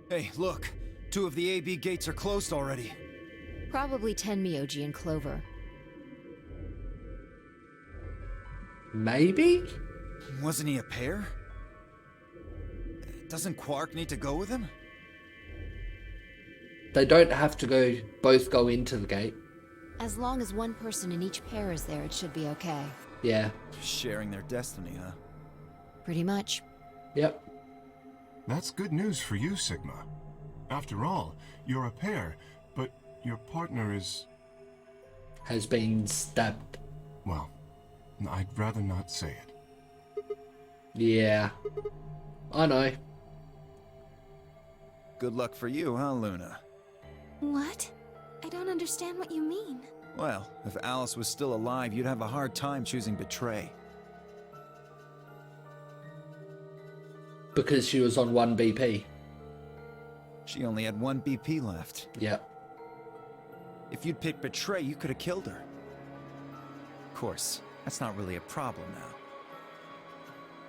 Hey, look. 2 of the AB gates are closed already. Probably Tenmyoji and Clover. Maybe? Wasn't he a pair? Doesn't Quark need to go with him? They don't have to both go into the gate. As long as one person in each pair is there, it should be okay. Yeah. Sharing their destiny, huh? Pretty much. Yep. That's good news for you, Sigma. After all, you're a pair, but your partner is... Has been stabbed. Well, I'd rather not say it. Yeah. I know. Good luck for you, huh, Luna? What? I don't understand what you mean. Well, if Alice was still alive, you'd have a hard time choosing Betray. Because she was on 1 BP. She only had 1 BP left. Yep. If you'd picked Betray, you could have killed her. Of course, that's not really a problem now.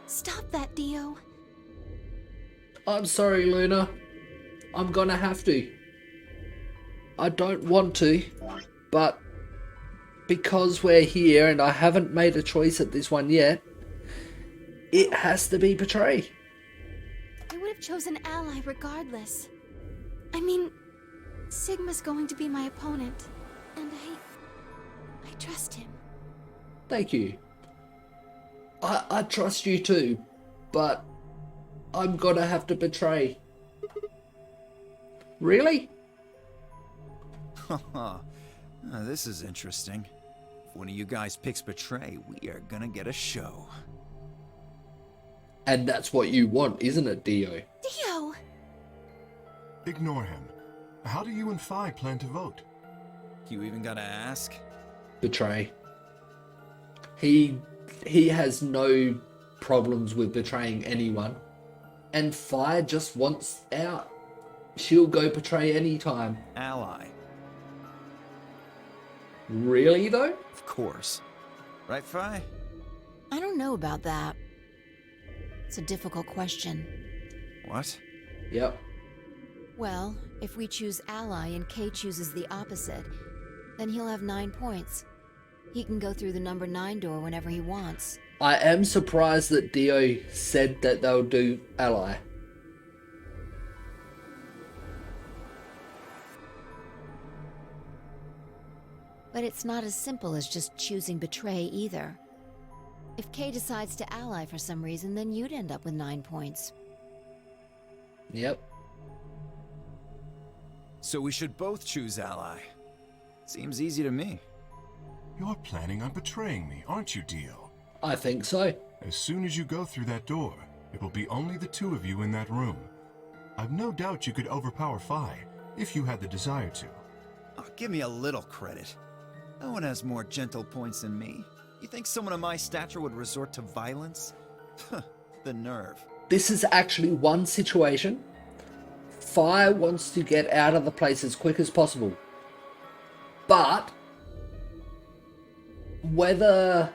Stop that, Dio. I'm sorry, Luna. I'm gonna have to. I don't want to, but because we're here and I haven't made a choice at this one yet, it has to be Betray. I would have chosen Ally regardless. I mean, Sigma's going to be my opponent, and I trust him. Thank you. I trust you too, but I'm gonna have to Betray. Really? Haha. This is interesting. If one of you guys picks Betray, we are gonna get a show. And that's what you want, isn't it, Dio? Dio! Ignore him. How do you and Phi plan to vote? You even gotta ask? Betray. He has no problems with betraying anyone. And Phi just wants out. She'll go betray anytime. Ally. Really, though? Of course. Right, Phi? I don't know about that. It's a difficult question. What? Yep. Well, if we choose Ally and Kay chooses the opposite, then he'll have 9 points. He can go through the number 9 door whenever he wants. I am surprised that Dio said that they'll do Ally. But it's not as simple as just choosing Betray either. If Kay decides to ally for some reason, then you'd end up with 9 points. Yep. So we should both choose Ally. Seems easy to me. You're planning on betraying me, aren't you, Dio? I think so. As soon as you go through that door, it will be only the 2 of you in that room. I've no doubt you could overpower Phi, if you had the desire to. Oh, give me a little credit. No one has more gentle points than me. You think someone of my stature would resort to violence? The nerve. This is actually one situation. Phi wants to get out of the place as quick as possible. But whether,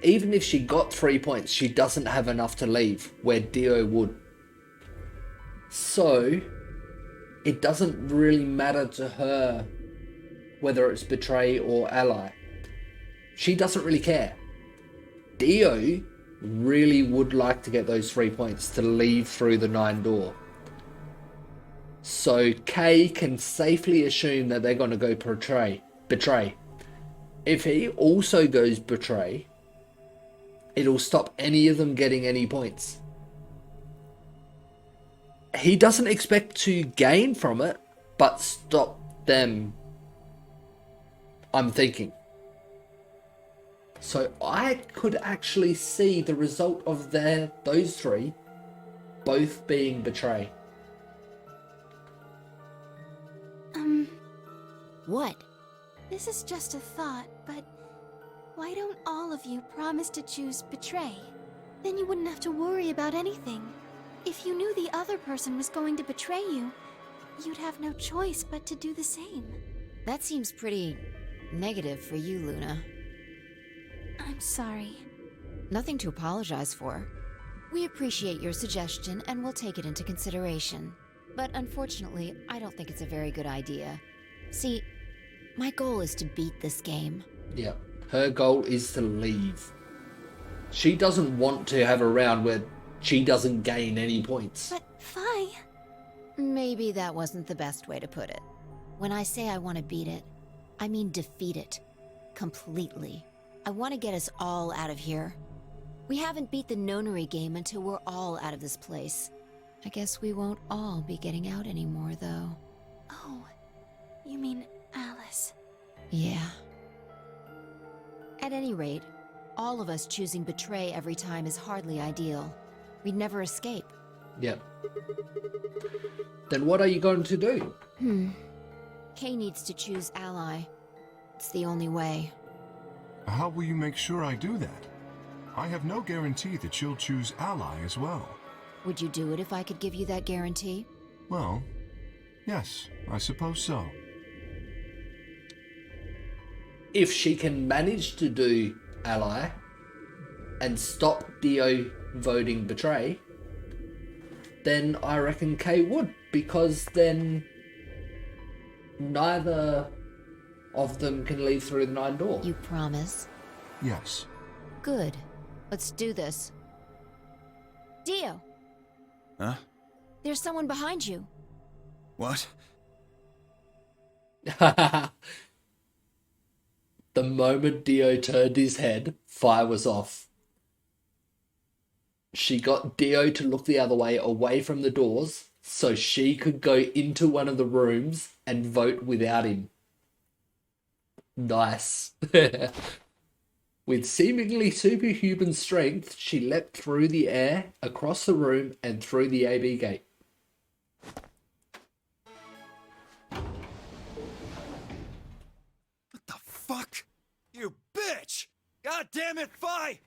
even if she got 3 points, she doesn't have enough to leave, where Dio would. So it doesn't really matter to her whether it's Betray or Ally. She doesn't really care. Dio really would like to get those 3 points to leave through the 9 door. So Kay can safely assume that they're going to go Betray. If he also goes Betray, it'll stop any of them getting any points. He doesn't expect to gain from it, but stop them, I'm thinking. So I could actually see the result of those 3 both being Betray. What? This is just a thought, but why don't all of you promise to choose Betray? Then you wouldn't have to worry about anything. If you knew the other person was going to betray you, you'd have no choice but to do the same. That seems pretty negative for you, Luna. I'm sorry. Nothing to apologize for. We appreciate your suggestion and we'll take it into consideration. But unfortunately, I don't think it's a very good idea. See, my goal is to beat this game. Yeah, her goal is to leave. She doesn't want to have a round where she doesn't gain any points. But Fi... Maybe that wasn't the best way to put it. When I say I want to beat it, I mean defeat it. Completely. I want to get us all out of here. We haven't beat the Nonary game until we're all out of this place. I guess we won't all be getting out anymore, though. Oh, you mean Alice. Yeah. At any rate, all of us choosing betray every time is hardly ideal. We'd never escape. Yep. Then what are you going to do? Kay needs to choose ally. It's the only way. How will you make sure I do that? I have no guarantee that she'll choose ally as well. Would you do it if I could give you that guarantee? Well, yes, I suppose so. If she can manage to do ally and stop Dio voting betray, then I reckon Kay would, because then neither of them can leave through the 9 door. You promise? Yes. Good. Let's do this. Dio! Huh? There's someone behind you. What? The moment Dio turned his head, fire was off. She got Dio to look the other way, away from the doors, so she could go into one of the rooms and vote without him. Nice. With seemingly superhuman strength, she leapt through the air, across the room, and through the AB gate. What the fuck? You bitch! God damn it, Fi!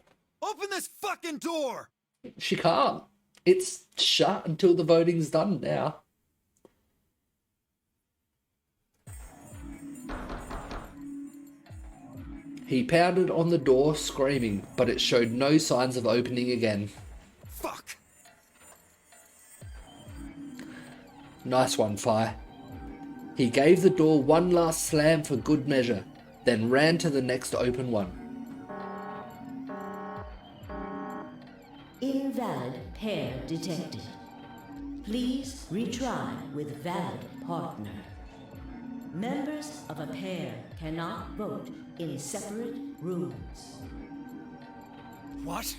Open this fucking door! She can't. It's shut until the voting's done now. He pounded on the door, screaming, but it showed no signs of opening again. Fuck! Nice one, Fi. He gave the door one last slam for good measure, then ran to the next open one. Invalid pair detected. Please retry with valid partner. Members of a pair cannot vote in separate rooms. What?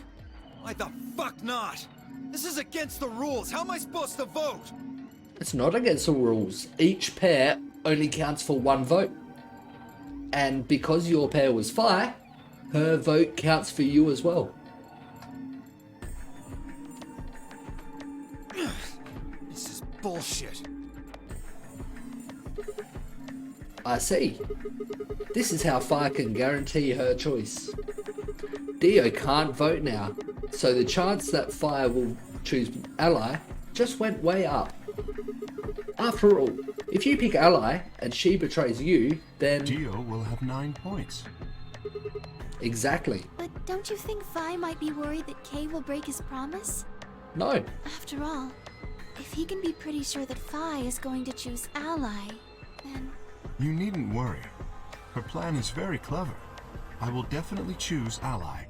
Why the fuck not? This is against the rules. How am I supposed to vote? It's not against the rules. Each pair only counts for one vote. And because your pair was Fi, her vote counts for you as well. This is bullshit. I see. This is how Fi can guarantee her choice. Dio can't vote now, so the chance that Fi will choose ally just went way up. After all, if you pick ally and she betrays you, then... Dio will have 9 points. Exactly. But don't you think Fi might be worried that Kay will break his promise? No. After all, if he can be pretty sure that Fi is going to choose ally, then... You needn't worry. Her plan is very clever. I will definitely choose ally.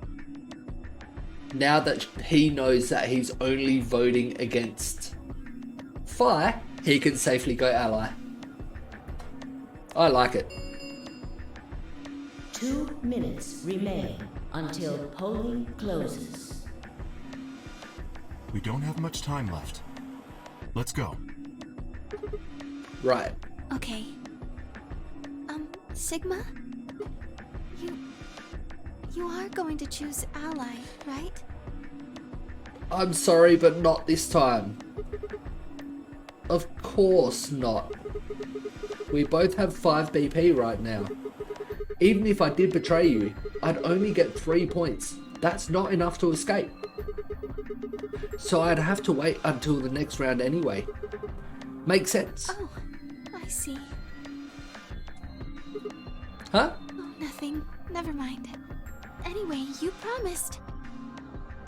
Now that he knows that he's only voting against Fi, he can safely go ally. I like it. 2 minutes remain until polling closes. We don't have much time left. Let's go. Right. Okay. Sigma? You are going to choose ally, right? I'm sorry, but not this time. Of course not. We both have 5 BP right now. Even if I did betray you, I'd only get 3 points. That's not enough to escape. So I'd have to wait until the next round anyway. Makes sense. Oh, I see. Huh? Oh, nothing. Never mind. Anyway, you promised.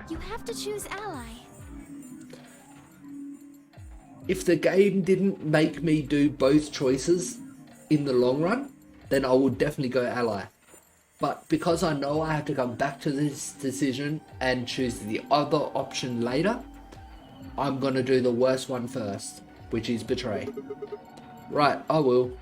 You have to choose ally. If the game didn't make me do both choices in the long run, then I would definitely go ally. But because I know I have to come back to this decision and choose the other option later, I'm gonna do the worst one first, which is betray. Right, I will.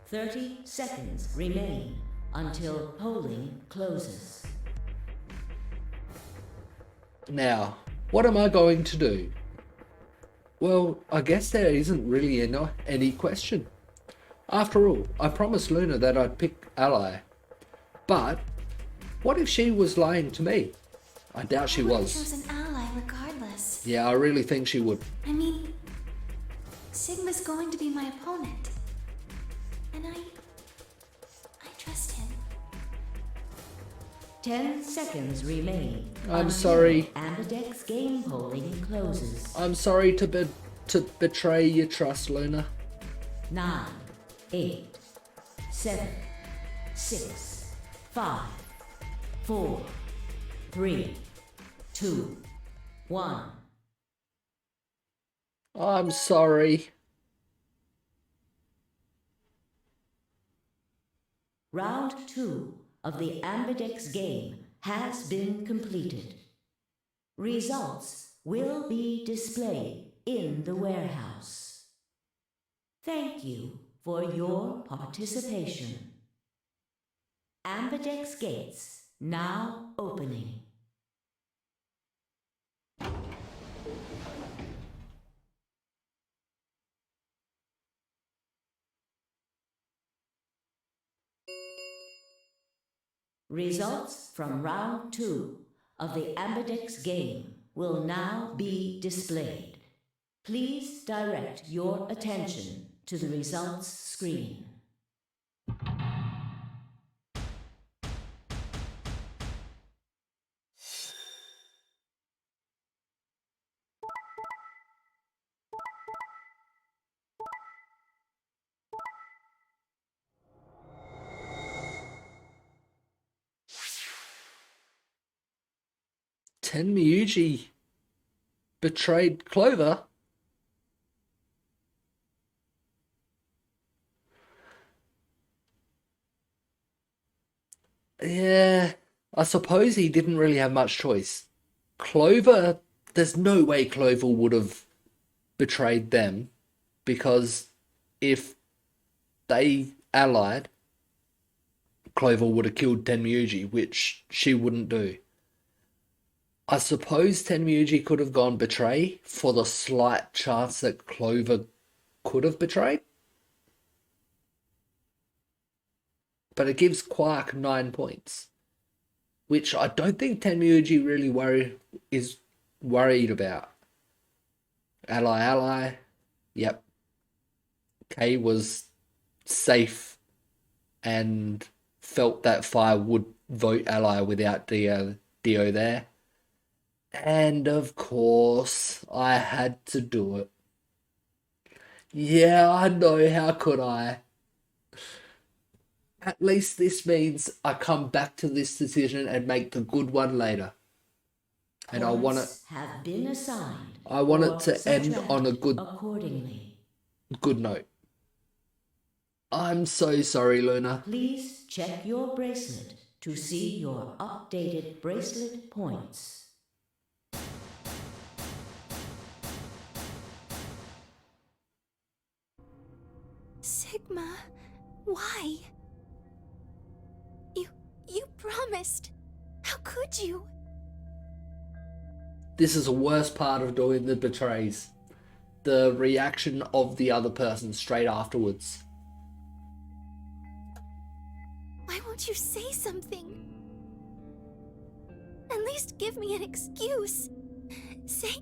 "30 seconds remain until polling closes." Now, what am I going to do? Well, I guess there isn't really any question. After all, I promised Luna that I'd pick ally. But what if she was lying to me? I doubt she I would have was. chosen ally regardless. Yeah, I really think she would. I mean, Sigma's going to be my opponent. And I trust him. 10 seconds remain. I'm until sorry. Ambidex game polling closes. I'm sorry to betray your trust, Luna. 9, 8, 7, 6, 5, 4, 3, 2, 1. I'm sorry. Round 2 of the Ambidex game has been completed. Results will be displayed in the warehouse. Thank you for your participation. Ambidex gates now opening. Results from round 2 of the Ambidex game will now be displayed. Please direct your attention to the results screen. Tenmyuji betrayed Clover. Yeah, I suppose he didn't really have much choice. Clover, there's no way Clover would have betrayed them, because if they allied, Clover would have killed Tenmyuji, which she wouldn't do. I suppose Tenmyuji could have gone betray for the slight chance that Clover could have betrayed. But it gives Quark 9 points, which I don't think Tenmyuji really is worried about. Ally. Yep. Kay was safe and felt that Fire would vote ally without Dio there. And of course, I had to do it. Yeah, I know, how could I? At least this means I come back to this decision and make the good one later. And I want it. Have been assigned. I want it or to end on a subtracted accordingly. good note. I'm so sorry, Luna. Please check your bracelet to see your updated bracelet points. Sigma, why? You promised. How could you? This is the worst part of doing the betrays. The reaction of the other person straight afterwards. Why won't you say something? At least give me an excuse. Say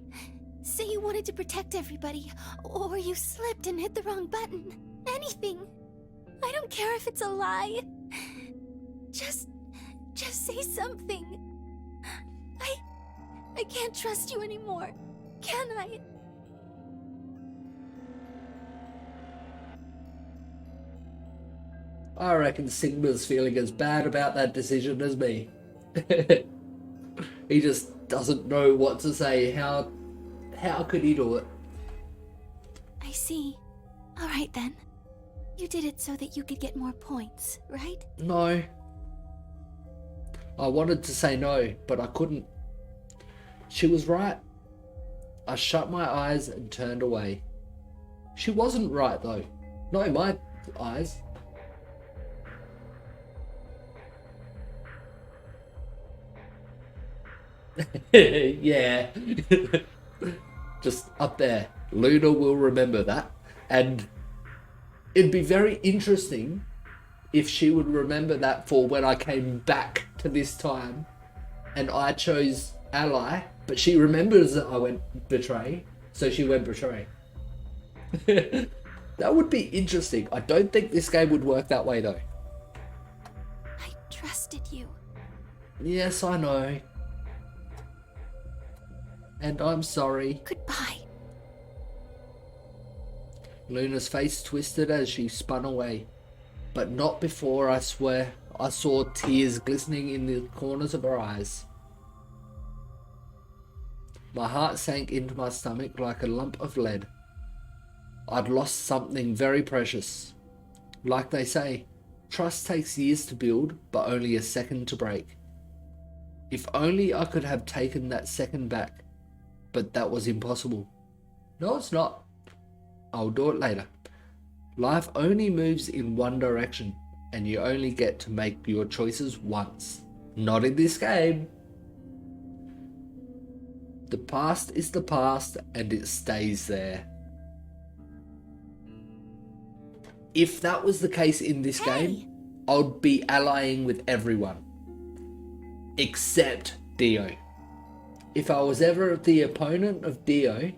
you wanted to protect everybody, or you slipped and hit the wrong button. Anything. I don't care if it's a lie. Just say something. I can't trust you anymore. Can I? I reckon Sigma's feeling as bad about that decision as me. He just doesn't know what to say. How could he do it? I see. All right then. You did it so that you could get more points, right? No. I wanted to say no, but I couldn't. She was right. I shut my eyes and turned away. She wasn't right though. Not in my eyes. Yeah. Just up there. Luna will remember that. And it'd be very interesting if she would remember that for when I came back to this time and I chose ally, but she remembers that I went betray, so she went betray. That would be interesting. I don't think this game would work that way though. I trusted you. Yes, I know. And I'm sorry. Goodbye. Luna's face twisted as she spun away, but not before I swear I saw tears glistening in the corners of her eyes. My heart sank into my stomach like a lump of lead. I'd lost something very precious. Like they say, trust takes years to build, but only a second to break. If only I could have taken that second back, but that was impossible. No, it's not. I'll do it later. Life only moves in one direction, and you only get to make your choices once. Not in this game. The past is the past, and it stays there. If that was the case in this game, I would be allying with everyone. Except Dio. If I was ever the opponent of Dio,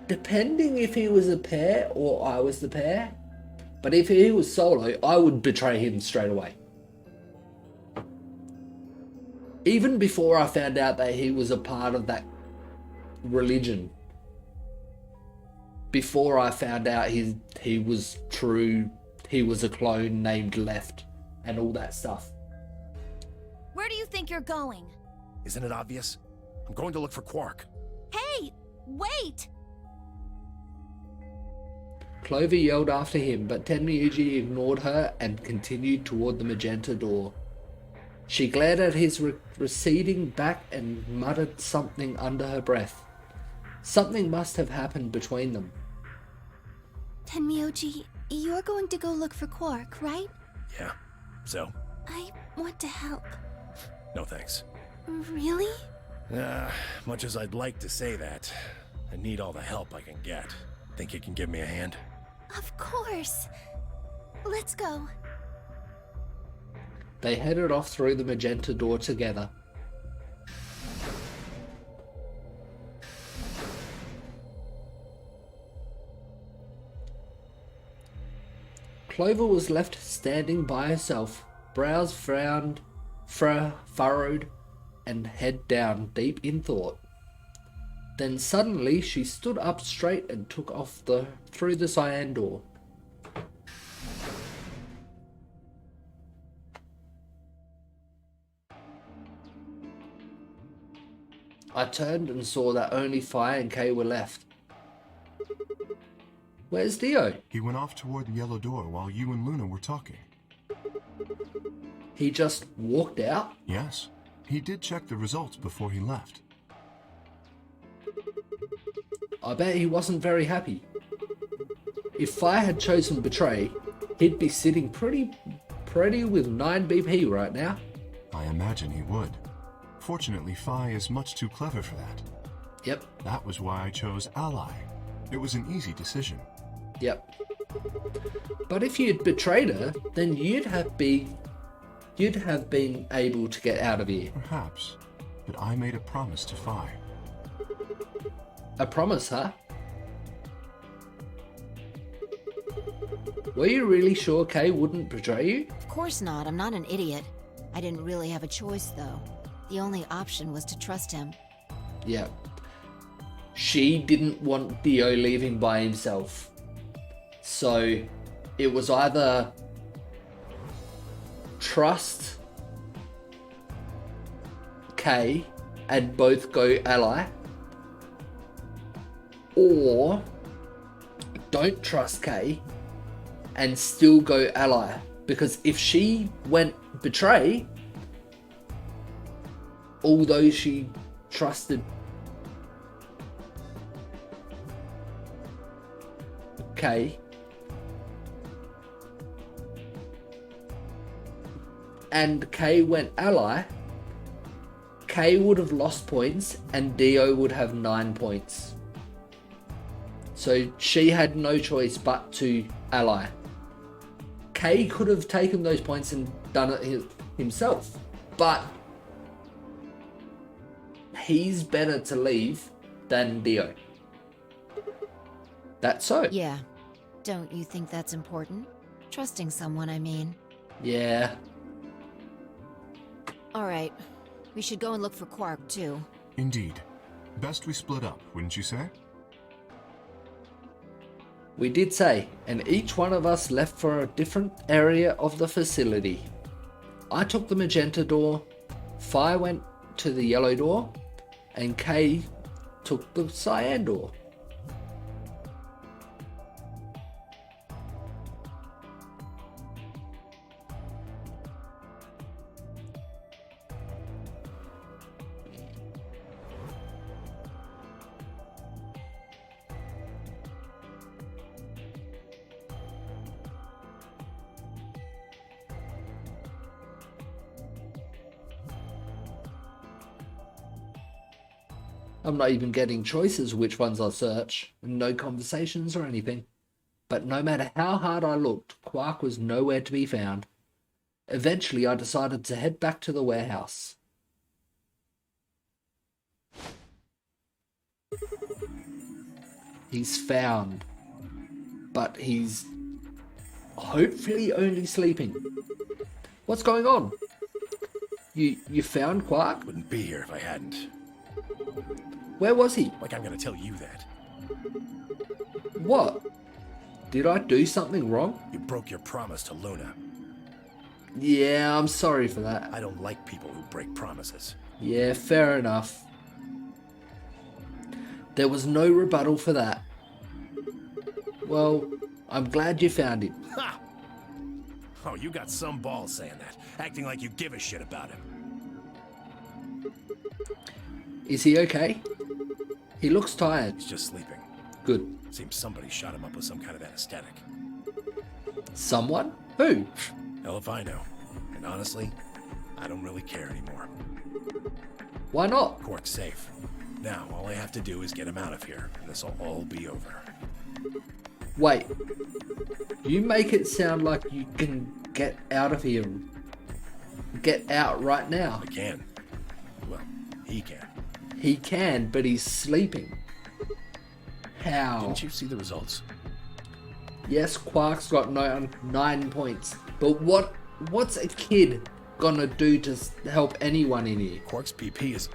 depending if he was a pair or I was the pair, but if he was solo, I would betray him straight away. Even before I found out that he was a part of that religion. Before I found out he was true, he was a clone named Left, and all that stuff. Where do you think you're going? Isn't it obvious? I'm going to look for Quark. Hey, wait! Clover yelled after him, but Tenryuji ignored her and continued toward the magenta door. She glared at his receding back and muttered something under her breath. Something must have happened between them. Tenmyoji, you're going to go look for Quark, right? Yeah. So? I want to help. No thanks. Really? Much as I'd like to say that, I need all the help I can get. Think you can give me a hand? Of course. Let's go. They headed off through the magenta door together. Clover was left standing by herself, brows furrowed, and head down, deep in thought. Then suddenly she stood up straight and took off through the cyan door. I turned and saw that only Fi and Kay were left. Where's Dio? He went off toward the yellow door while you and Luna were talking. He just walked out? Yes. He did check the results before he left. I bet he wasn't very happy. If Fi had chosen Betray, he'd be sitting pretty with 9 BP right now. I imagine he would. Fortunately, Fi is much too clever for that. Yep. That was why I chose Ally. It was an easy decision. Yep. But if you'd betrayed her, then you'd have been able to get out of here. Perhaps. But I made a promise to Fi. A promise, huh? Were you really sure Kay wouldn't betray you? Of course not. I'm not an idiot. I didn't really have a choice, though. The only option was to trust him. Yeah. She didn't want Dio leaving by himself. So it was either trust Kay and both go ally, or don't trust Kay and still go ally. Because if she went betray, although she trusted Kay, and Kay went ally, Kay would have lost points and Dio would have 9 points. So she had no choice but to ally. Kay could have taken those points and done it himself, but he's better to leave than Dio. That's so. Yeah. Don't you think that's important? Trusting someone, I mean. Yeah. Alright. We should go and look for Quark, too. Indeed. Best we split up, wouldn't you say? We did say, and each one of us left for a different area of the facility. I took the magenta door, Fi went to the yellow door, and Kay took the cyan door. I'm not even getting choices which ones I search, and no conversations or anything. But no matter how hard I looked, Quark was nowhere to be found. Eventually I decided to head back to the warehouse. He's found, but he's hopefully only sleeping. What's going on? You found Quark? Wouldn't be here if I hadn't. Where was he? Like I'm gonna tell you that. What? Did I do something wrong? You broke your promise to Luna. Yeah, I'm sorry for that. I don't like people who break promises. Yeah, fair enough. There was no rebuttal for that. Well, I'm glad you found him. Ha! Oh, you got some balls saying that, acting like you give a shit about him. Is he okay? He looks tired. He's just sleeping. Good. Seems somebody shot him up with some kind of anesthetic. Someone? Who? Hell if I know. And honestly, I don't really care anymore. Why not? Quark's safe. Now, all I have to do is get him out of here, and this'll all be over. Wait. You make it sound like you can get out of here. Get out right now. I can. Well, he can. He can, but he's sleeping. How? Didn't you see the results? Yes, Quark's got 9 points. But what's a kid gonna do to help anyone in here? Quark's PP is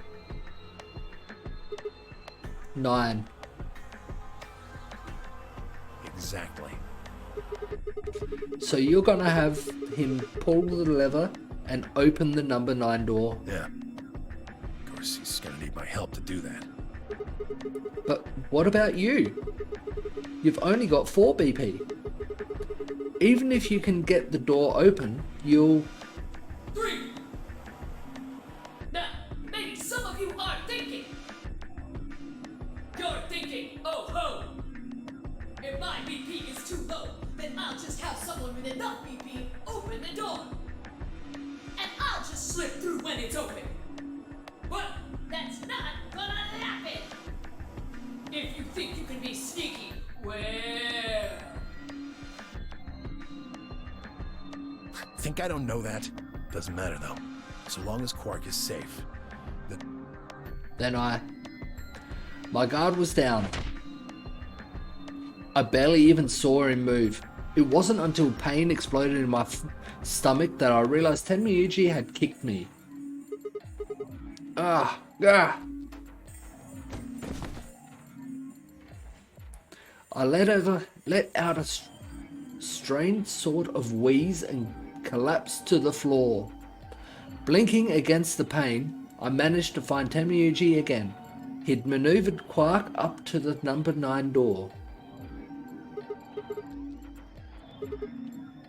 9. exactly. So you're gonna have him pull the lever and open the number 9 door. Yeah. Of course, he's gonna need my help to do that. But what about you? You've only got 4 BP. Even if you can get the door open, you'll... 3. Now, maybe some of you are thinking. You're thinking, oh ho! If my BP is too low, then I'll just have someone with enough BP open the door. And I'll just slip through when it's open. But that's not gonna happen. If you think you can be sneaky, well... Think I don't know that? Doesn't matter though. So long as Quark is safe. Then my guard was down. I barely even saw him move. It wasn't until pain exploded in my stomach that I realized Tenmyuji had kicked me. Ah, ah. I let out a strange sort of wheeze and collapsed to the floor. Blinking against the pain, I managed to find Temuyuji again. He'd maneuvered Quark up to the number 9 door.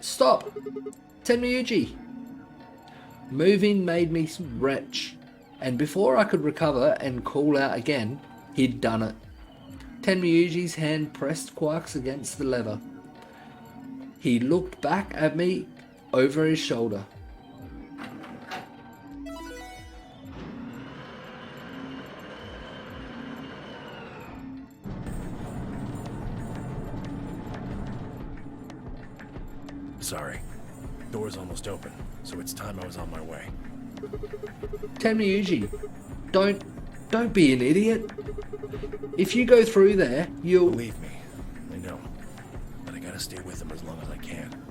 Stop! Temuyuji! Moving made me retch, and before I could recover and call out again, he'd done it. Tenmyuji's hand pressed Quark's against the lever. He looked back at me over his shoulder. Sorry. Door's almost open, so it's time I was on my way. Tenmyuji, don't be an idiot. If you go through there, you'll... Believe me, I know. But I gotta stay with him as long as I can.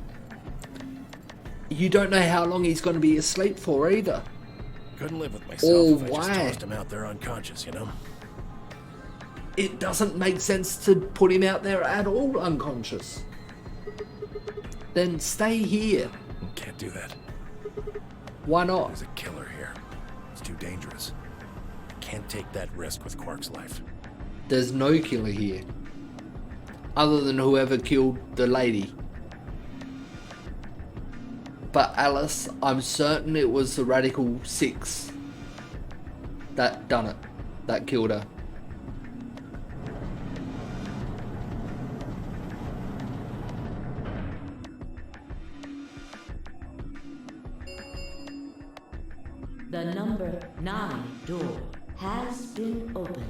You don't know how long he's going to be asleep for either. Couldn't live with myself if I just tossed him out there unconscious, you know? It doesn't make sense to put him out there at all unconscious. Then stay here. Can't do that. Why not? There's a killer here. It's too dangerous. I can't take that risk with Quark's life. There's no killer here. Other than whoever killed the lady. But Alice, I'm certain it was the Radical 6 that done it. That killed her. The number 9 door has been opened.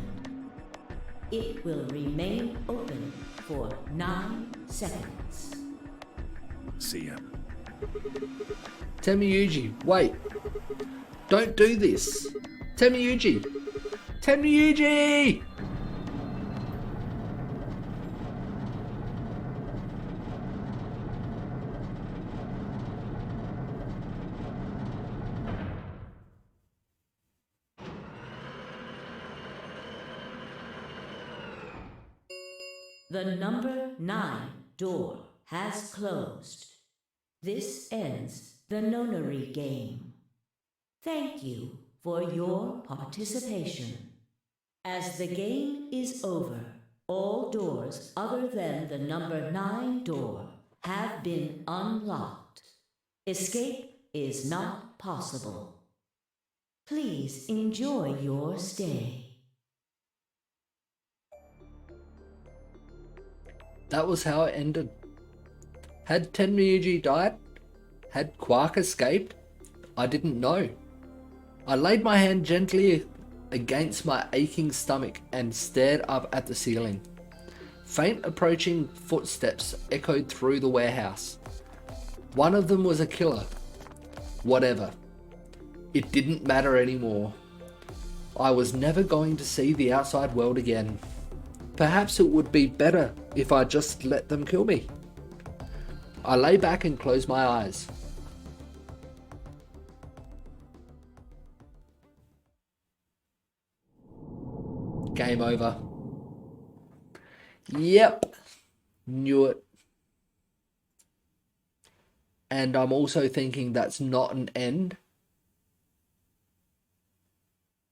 It will remain open for 9 seconds. See ya. Temuyuji, wait. Don't do this. Temuyuji! Temuyuji! The number 9 door has closed. This ends the Nonary game. Thank you for your participation. As the game is over, all doors other than the number 9 door have been unlocked. Escape is not possible. Please enjoy your stay. That was how it ended. Had Tenmyuji died? Had Quark escaped? I didn't know. I laid my hand gently against my aching stomach and stared up at the ceiling. Faint approaching footsteps echoed through the warehouse. One of them was a killer. Whatever. It didn't matter anymore. I was never going to see the outside world again. Perhaps it would be better if I just let them kill me. I lay back and closed my eyes. Game over. Yep. Knew it. And I'm also thinking that's not an end.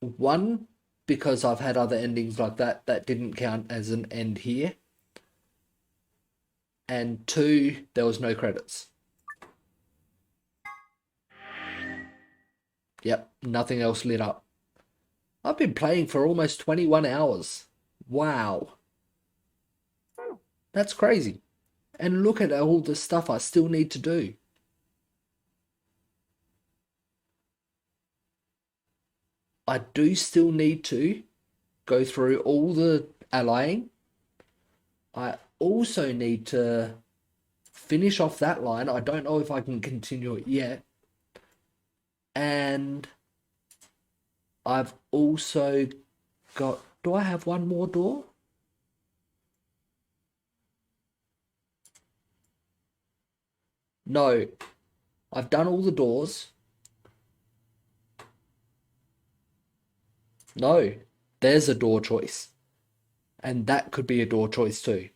One, because I've had other endings like that that didn't count as an end here. And 2, there was no credits. Yep, nothing else lit up. I've been playing for almost 21 hours. Wow. That's crazy. And look at all the stuff I still need to do. I do still need to go through all the allying. I also need to finish off that line. I don't know if I can continue it yet. And I've also got... Do I have one more door? No. I've done all the doors. No, there's a door choice. And that could be a door choice too.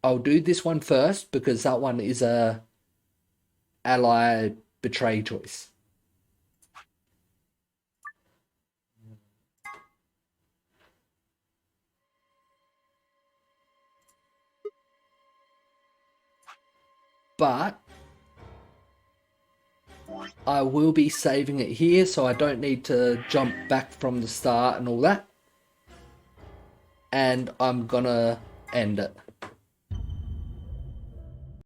I'll do this one first because that one is a ally betray choice. But I will be saving it here so I don't need to jump back from the start and all that. And I'm gonna end it.